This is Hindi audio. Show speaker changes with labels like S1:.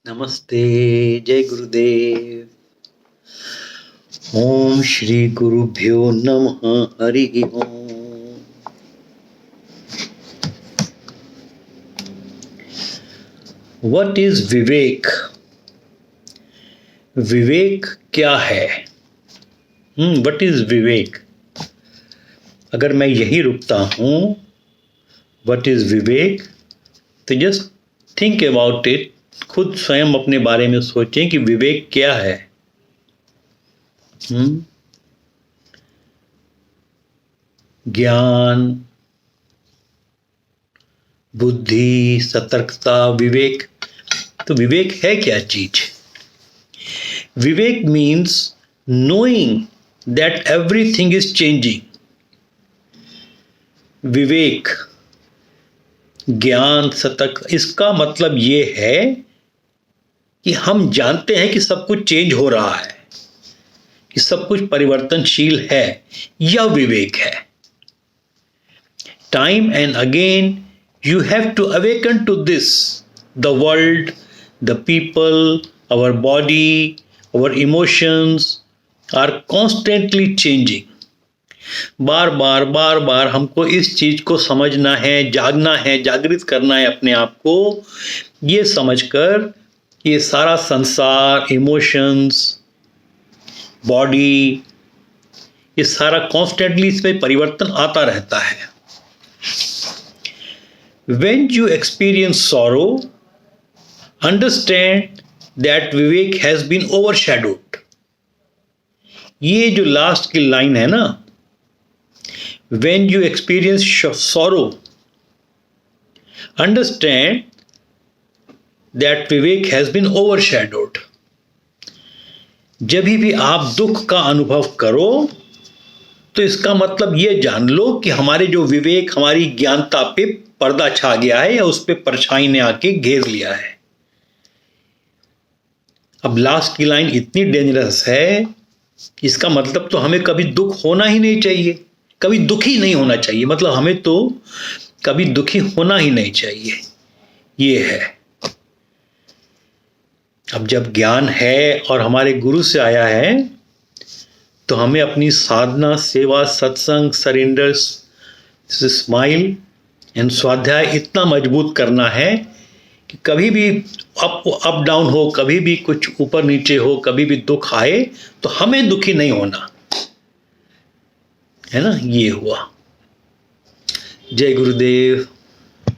S1: नमस्ते। जय गुरुदेव। ओम श्री गुरुभ्यो नमः। हरि ओम। व्हाट इज विवेक? विवेक क्या है? व्हाट इज विवेक? अगर मैं यही रुकता हूं, व्हाट इज विवेक, तो जस्ट थिंक अबाउट इट। खुद स्वयं अपने बारे में सोचें कि विवेक क्या है। ज्ञान, बुद्धि, सतर्कता, विवेक। तो विवेक है क्या चीज? विवेक means knowing that everything is changing. विवेक, ज्ञान, सतर्क, इसका मतलब ये है कि हम जानते हैं कि सब कुछ चेंज हो रहा है, कि सब कुछ परिवर्तनशील है। यह विवेक है। Time and again you have to awaken to this. The world, the people, our body, our emotions are constantly changing. बार बार हमको इस चीज को समझना है, जागना है, जागृत करना है अपने आप को, ये समझकर ये सारा संसार, इमोशंस, बॉडी, ये सारा कॉन्स्टेंटली इसमें परिवर्तन आता रहता है। When you experience sorrow, understand that Vivek has been overshadowed. ये जो लास्ट की लाइन है ना, when you experience sorrow, understand that Vivek has been overshadowed. जब भी आप दुख का अनुभव करो तो इसका मतलब ये जान लो कि हमारे जो विवेक, हमारी ज्ञानता पे पर्दा छा गया है या उस पे परछाई ने आके घेर लिया है। अब लास्ट की लाइन इतनी डेंजरस है, इसका मतलब तो हमें कभी दुख होना ही नहीं चाहिए, कभी दुखी नहीं होना चाहिए। मतलब हमें तो कभी दुखी होना ही नहीं चाहिए। ये है। अब जब ज्ञान है और हमारे गुरु से आया है तो हमें अपनी साधना, सेवा, सत्संग, सरेंडर, स्माइल एंड स्वाध्याय इतना मजबूत करना है कि कभी भी अप डाउन हो, कभी भी कुछ ऊपर नीचे हो, कभी भी दुख आए तो हमें दुखी नहीं होना है ना। ये हुआ। जय गुरुदेव।